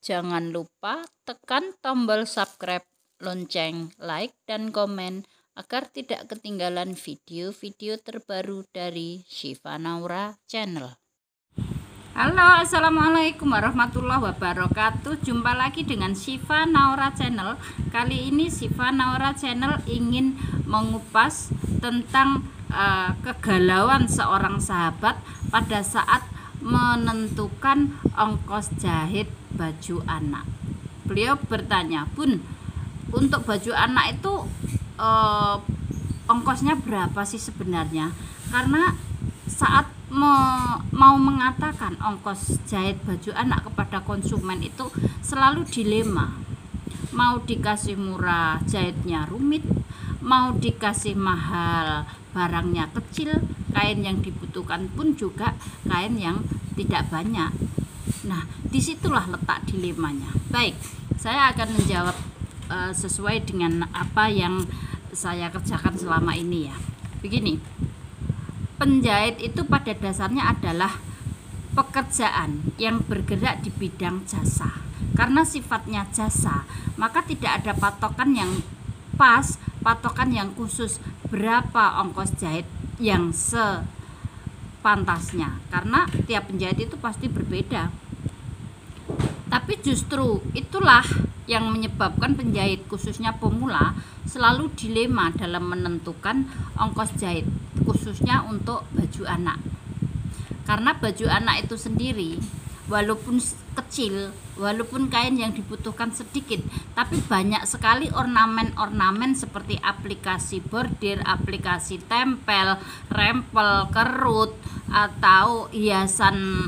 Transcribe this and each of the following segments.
Jangan lupa tekan tombol subscribe, lonceng, like, dan komen agar tidak ketinggalan video-video terbaru dari Syifa Naura Channel. Halo, assalamualaikum warahmatullahi wabarakatuh. Jumpa lagi dengan Syifa Naura Channel. Kali ini Syifa Naura Channel ingin mengupas tentang kegalauan seorang sahabat pada saat menentukan ongkos jahit baju anak. Beliau bertanya, "Bun, untuk baju anak itu ongkosnya berapa sih sebenarnya?" Karena saat mau mengatakan ongkos jahit baju anak kepada konsumen itu selalu dilema. Mau dikasih murah, jahitnya rumit; mau dikasih mahal, barangnya kecil, kain yang dibutuhkan pun juga kain yang tidak banyak. Nah, disitulah letak dilemanya. Baik, saya akan menjawab sesuai dengan apa yang saya kerjakan selama ini ya. Begini, penjahit itu pada dasarnya adalah pekerjaan yang bergerak di bidang jasa. Karena sifatnya jasa, maka tidak ada patokan yang pas, patokan yang khusus berapa ongkos jahit yang sepantasnya, karena tiap penjahit itu pasti berbeda. Tapi justru itulah yang menyebabkan penjahit, khususnya pemula, selalu dilema dalam menentukan ongkos jahit, khususnya untuk baju anak. Karena baju anak itu sendiri, walaupun kecil, walaupun kain yang dibutuhkan sedikit, tapi banyak sekali ornamen-ornamen seperti aplikasi bordir, aplikasi tempel, rempel, kerut, atau hiasan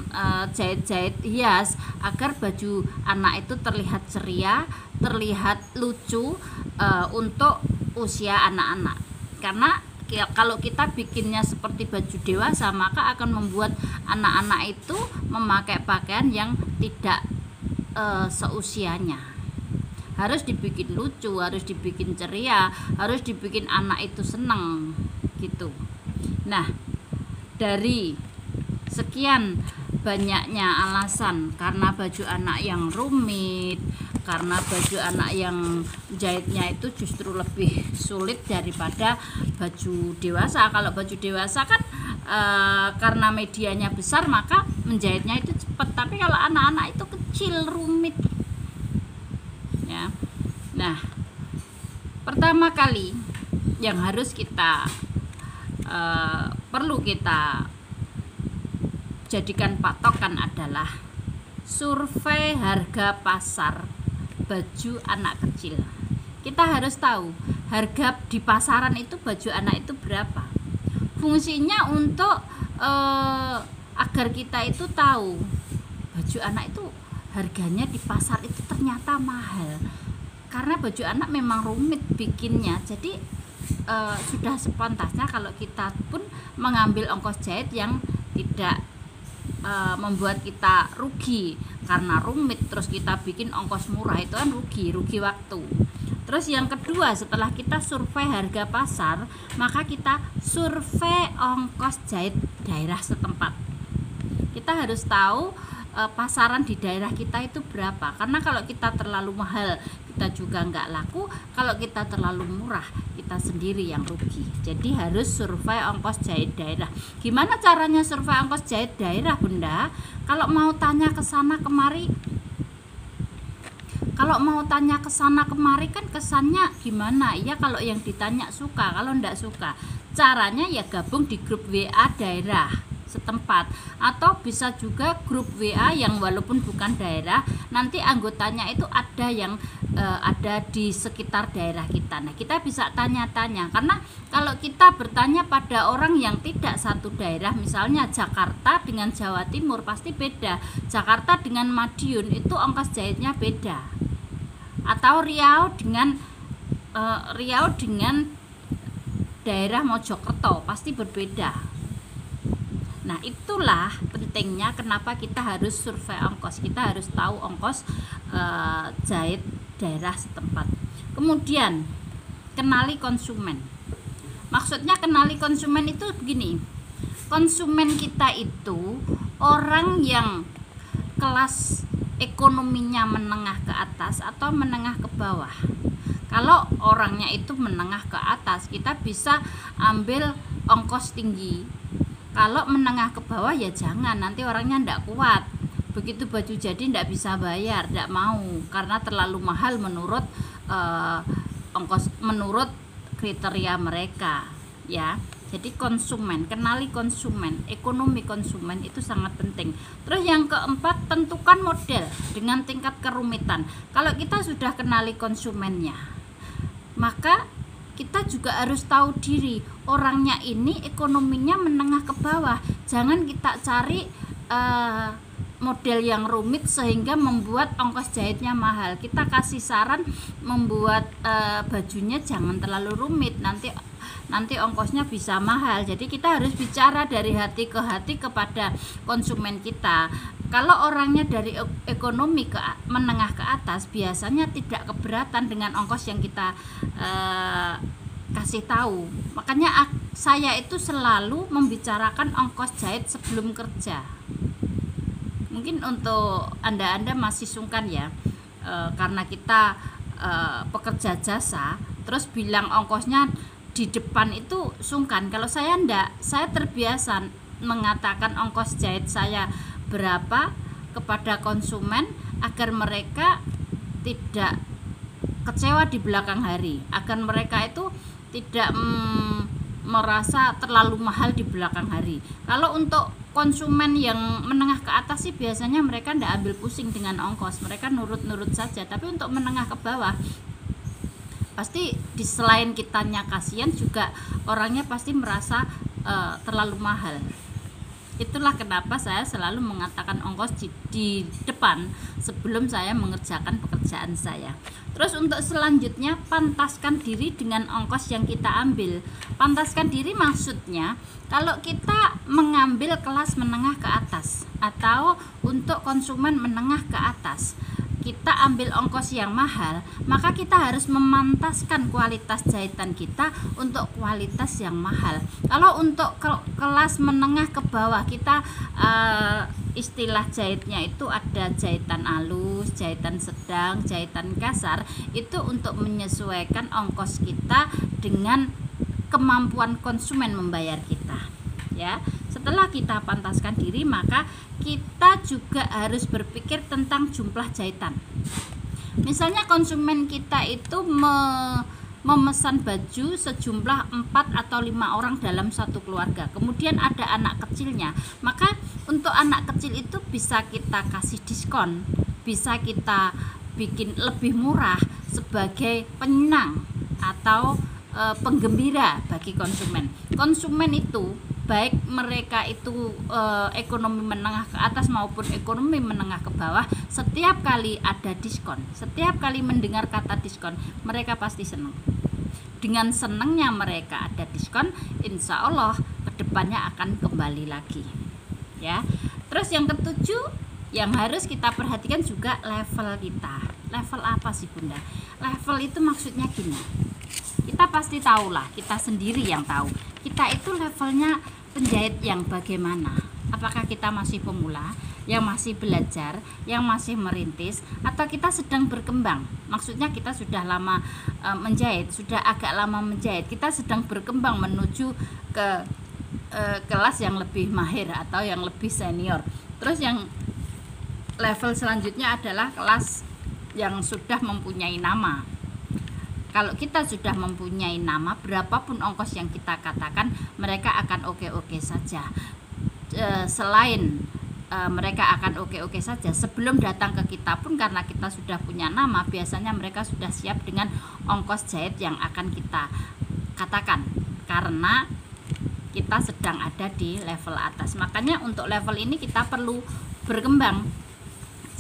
jahit-jahit hias agar baju anak itu terlihat ceria, terlihat lucu untuk usia anak-anak. Karena kalau kita bikinnya seperti baju dewasa, maka akan membuat anak-anak itu memakai pakaian yang tidak seusianya. Harus dibikin lucu, harus dibikin ceria, harus dibikin anak itu senang gitu. Nah, dari sekian banyaknya alasan, karena baju anak yang rumit, karena baju anak yang jahitnya itu justru lebih sulit daripada baju dewasa. Kalau baju dewasa kan karena medianya besar, maka menjahitnya itu cepat. Tapi kalau anak-anak itu kecil, rumit ya. Nah, pertama kali yang harus kita perlu kita jadikan patokan adalah survei harga pasar baju anak kecil. Kita harus tahu harga di pasaran itu baju anak itu berapa. Fungsinya untuk agar kita itu tahu baju anak itu harganya di pasar itu ternyata mahal. Karena baju anak memang rumit bikinnya. Jadi sudah sepantasnya kalau kita pun mengambil ongkos jahit yang tidak membuat kita rugi. Karena rumit terus kita bikin ongkos murah, itu kan rugi waktu. Terus yang kedua, setelah kita survei harga pasar, maka kita survei ongkos jahit daerah setempat. Kita harus tahu pasaran di daerah kita itu berapa. Karena kalau kita terlalu mahal, kita juga nggak laku. Kalau kita terlalu murah, kita sendiri yang rugi. Jadi harus survei ongkos jahit daerah. Gimana caranya survei ongkos jahit daerah, Bunda? Kalau mau tanya ke sana kemari, kan kesannya gimana? Ya kalau yang ditanya suka, kalau enggak suka. Caranya ya gabung di grup WA daerah setempat, atau bisa juga grup WA yang walaupun bukan daerah, nanti anggotanya itu ada yang ada di sekitar daerah kita. Nah, kita bisa tanya-tanya, karena kalau kita bertanya pada orang yang tidak satu daerah, misalnya Jakarta dengan Jawa Timur pasti beda, Jakarta dengan Madiun itu ongkos jahitnya beda, atau Riau dengan daerah Mojokerto pasti berbeda. Nah, itulah pentingnya kenapa kita harus survei ongkos. Kita harus tahu ongkos jahit daerah setempat. Kemudian kenali konsumen. Maksudnya kenali konsumen itu begini. Konsumen kita itu orang yang kelas ekonominya menengah ke atas atau menengah ke bawah. Kalau orangnya itu menengah ke atas, kita bisa ambil ongkos tinggi. Kalau menengah ke bawah ya jangan, nanti orangnya ndak kuat. Begitu baju jadi ndak bisa bayar, ndak mau karena terlalu mahal menurut ongkos, menurut kriteria mereka, ya. Jadi konsumen, kenali konsumen, ekonomi konsumen itu sangat penting. Terus yang keempat, tentukan model dengan tingkat kerumitan. Kalau kita sudah kenali konsumennya, maka kita juga harus tahu diri orangnya ini ekonominya menengah ke bawah. Jangan kita cari model yang rumit sehingga membuat ongkos jahitnya mahal. Kita kasih saran membuat bajunya jangan terlalu rumit, nanti ongkosnya bisa mahal. Jadi kita harus bicara dari hati ke hati kepada konsumen kita. Kalau orangnya dari ekonomi ke menengah ke atas, biasanya tidak keberatan dengan ongkos yang kita kasih tahu. Makanya saya itu selalu membicarakan ongkos jahit sebelum kerja. Mungkin untuk anda masih sungkan ya, karena kita pekerja jasa, terus bilang ongkosnya di depan itu sungkan. Kalau saya enggak, saya terbiasa mengatakan ongkos jahit saya berapa kepada konsumen agar mereka tidak kecewa di belakang hari, agar mereka itu tidak merasa terlalu mahal di belakang hari. Kalau untuk konsumen yang menengah ke atas sih biasanya mereka enggak ambil pusing dengan ongkos, mereka nurut-nurut saja. Tapi untuk menengah ke bawah, pasti di selain kitanya kasihan juga orangnya pasti merasa terlalu mahal. Itulah kenapa saya selalu mengatakan ongkos di depan sebelum saya mengerjakan pekerjaan saya. Terus untuk selanjutnya, pantaskan diri dengan ongkos yang kita ambil. Pantaskan diri maksudnya kalau kita mengambil kelas menengah ke atas atau untuk konsumen menengah ke atas, kita ambil ongkos yang mahal, maka kita harus memantaskan kualitas jahitan kita untuk kualitas yang mahal. Kalau untuk kelas menengah ke bawah, kita istilah jahitnya itu ada jahitan halus, jahitan sedang, jahitan kasar. Itu untuk menyesuaikan ongkos kita dengan kemampuan konsumen membayar kita, ya. Setelah kita pantaskan diri, maka kita juga harus berpikir tentang jumlah jahitan. Misalnya konsumen kita itu memesan baju sejumlah 4 atau 5 orang dalam satu keluarga, kemudian ada anak kecilnya, maka untuk anak kecil itu bisa kita kasih diskon, bisa kita bikin lebih murah sebagai penyenang atau penggembira bagi konsumen. Konsumen itu baik mereka itu ekonomi menengah ke atas maupun ekonomi menengah ke bawah, setiap kali ada diskon, setiap kali mendengar kata diskon, mereka pasti senang. Dengan senangnya mereka ada diskon, insya Allah kedepannya akan kembali lagi, ya. Terus yang ketujuh yang harus kita perhatikan juga level kita. Level apa sih Bunda? Level itu maksudnya gini, kita pasti tahulah, kita sendiri yang tahu kita itu levelnya penjahit yang bagaimana. Apakah kita masih pemula, yang masih belajar, yang masih merintis, atau kita sedang berkembang? Maksudnya kita sudah lama menjahit, sudah agak lama menjahit, kita sedang berkembang menuju ke kelas yang lebih mahir atau yang lebih senior. Terus yang level selanjutnya adalah kelas yang sudah mempunyai nama. Kalau kita sudah mempunyai nama, berapapun ongkos yang kita katakan, mereka akan oke-oke saja. Selain mereka akan oke-oke saja, sebelum datang ke kita pun karena kita sudah punya nama, biasanya mereka sudah siap dengan ongkos jahit yang akan kita katakan, karena kita sedang ada di level atas. Makanya untuk level ini kita perlu berkembang.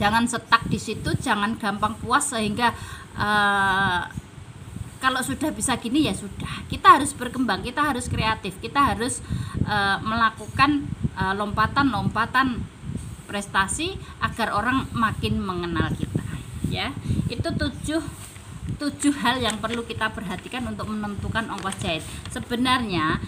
Jangan stuck di situ, jangan gampang puas sehingga kalau sudah bisa gini ya sudah. Kita harus berkembang, kita harus kreatif, kita harus melakukan lompatan-lompatan prestasi agar orang makin mengenal kita, ya. Itu tujuh hal yang perlu kita perhatikan untuk menentukan ongkos jahit. Sebenarnya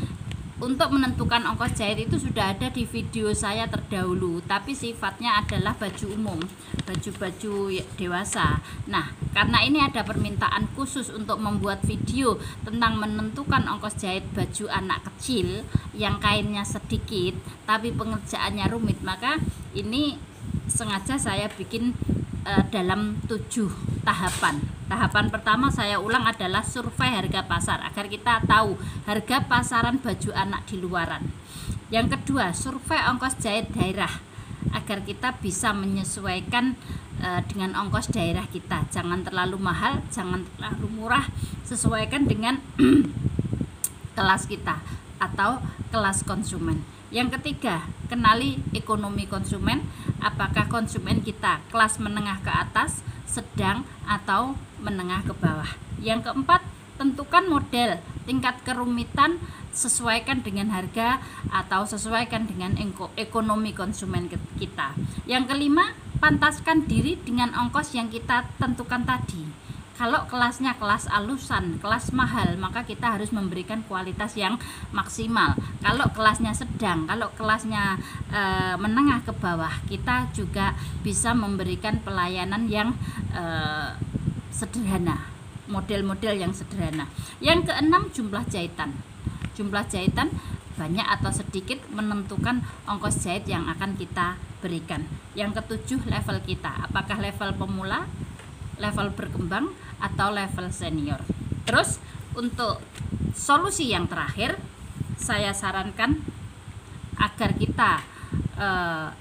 untuk menentukan ongkos jahit itu sudah ada di video saya terdahulu, tapi sifatnya adalah baju umum, baju-baju dewasa. Nah, karena ini ada permintaan khusus untuk membuat video tentang menentukan ongkos jahit baju anak kecil yang kainnya sedikit tapi pengerjaannya rumit, maka ini sengaja saya bikin dalam 7 tahapan. Tahapan pertama saya ulang adalah survei harga pasar agar kita tahu harga pasaran baju anak di luaran. Yang kedua, survei ongkos jahit daerah agar kita bisa menyesuaikan dengan ongkos daerah kita. Jangan terlalu mahal, jangan terlalu murah, sesuaikan dengan kelas kita atau kelas konsumen. Yang ketiga, kenali ekonomi konsumen, apakah konsumen kita kelas menengah ke atas, sedang, atau menengah ke bawah. Yang keempat, tentukan model, tingkat kerumitan, sesuaikan dengan harga atau sesuaikan dengan ekonomi konsumen kita. Yang kelima, pantaskan diri dengan ongkos yang kita tentukan tadi. Kalau kelasnya kelas alusan, kelas mahal, maka kita harus memberikan kualitas yang maksimal. Kalau kelasnya sedang, kalau kelasnya menengah ke bawah, kita juga bisa memberikan pelayanan yang sederhana, model-model yang sederhana. Yang keenam, jumlah jahitan. Jumlah jahitan banyak atau sedikit menentukan ongkos jahit yang akan kita berikan. Yang ketujuh, level kita, apakah level pemula, level berkembang, atau level senior. Terus untuk solusi yang terakhir, saya sarankan agar kita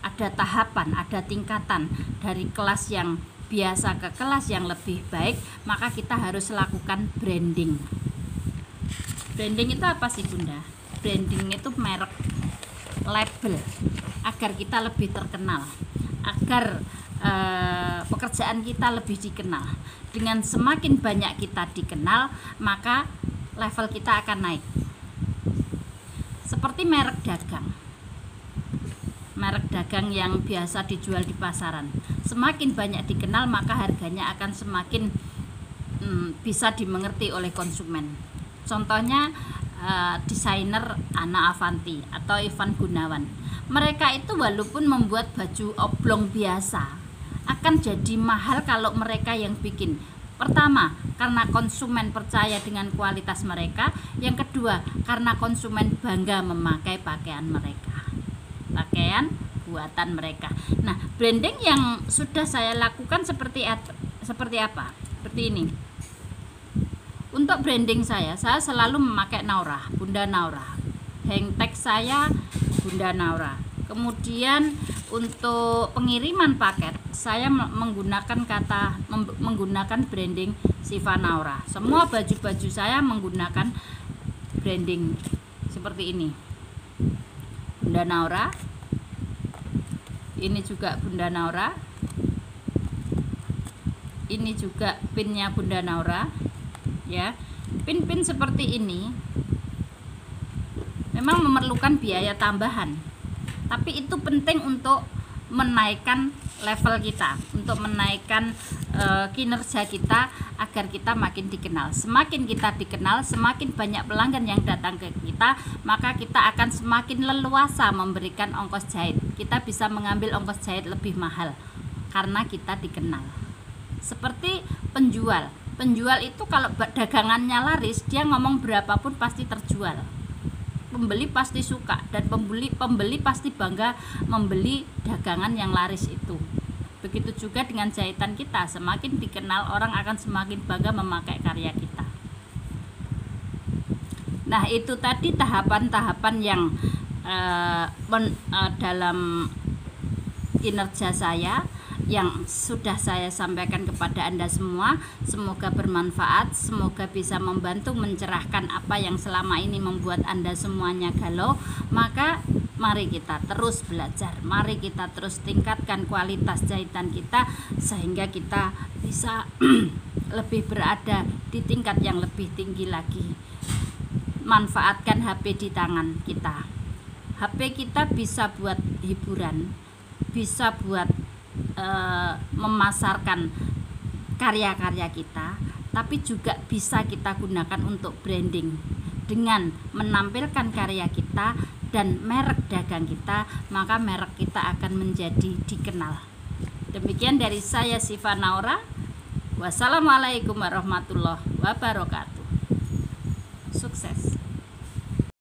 ada tahapan, ada tingkatan dari kelas yang biasa ke kelas yang lebih baik, maka kita harus lakukan branding. Branding itu apa sih Bunda? Branding itu merek, label, agar kita lebih terkenal, agar pekerjaan kita lebih dikenal. Dengan semakin banyak kita dikenal, maka level kita akan naik. Seperti merek dagang. Merek dagang yang biasa dijual di pasaran. Semakin banyak dikenal, maka harganya akan semakin bisa dimengerti oleh konsumen. Contohnya desainer Ana Avanti atau Ivan Gunawan. Mereka itu walaupun membuat baju oblong biasa, akan jadi mahal kalau mereka yang bikin. Pertama, karena konsumen percaya dengan kualitas mereka. Yang kedua, karena konsumen bangga memakai pakaian mereka, pakaian buatan mereka. Nah, branding yang sudah saya lakukan seperti apa? Seperti ini. Untuk branding saya selalu memakai Naura, Bunda Naura. Hashtag saya Bunda Naura. Kemudian untuk pengiriman paket saya menggunakan branding Siva Naura. Semua baju-baju saya menggunakan branding seperti ini. Bunda Naura. Ini juga Bunda Naura. Ini juga pinnya Bunda Naura. Ya. Pin-pin seperti ini memang memerlukan biaya tambahan. Tapi itu penting untuk menaikkan level kita, untuk menaikkan kinerja kita agar kita makin dikenal. Semakin kita dikenal, semakin banyak pelanggan yang datang ke kita, maka kita akan semakin leluasa memberikan ongkos jahit. Kita bisa mengambil ongkos jahit lebih mahal karena kita dikenal. Seperti penjual. Penjual itu kalau dagangannya laris, dia ngomong berapapun pasti terjual. Pembeli pasti suka dan pembeli pasti bangga membeli dagangan yang laris itu. Begitu juga dengan jahitan kita, semakin dikenal orang akan semakin bangga memakai karya kita. Nah, itu tadi tahapan-tahapan yang dalam kinerja saya yang sudah saya sampaikan kepada Anda semua. Semoga bermanfaat, semoga bisa membantu mencerahkan apa yang selama ini membuat Anda semuanya galau. Maka mari kita terus belajar, mari kita terus tingkatkan kualitas jahitan kita sehingga kita bisa lebih berada di tingkat yang lebih tinggi lagi. Manfaatkan HP di tangan kita. HP kita bisa buat hiburan, bisa buat memasarkan karya-karya kita, tapi juga bisa kita gunakan untuk branding. dengan menampilkan karya kita dan merek dagang kita, maka merek kita akan menjadi dikenal. Demikian dari saya, Siva Naura. Wassalamualaikum warahmatullahi wabarakatuh. Sukses.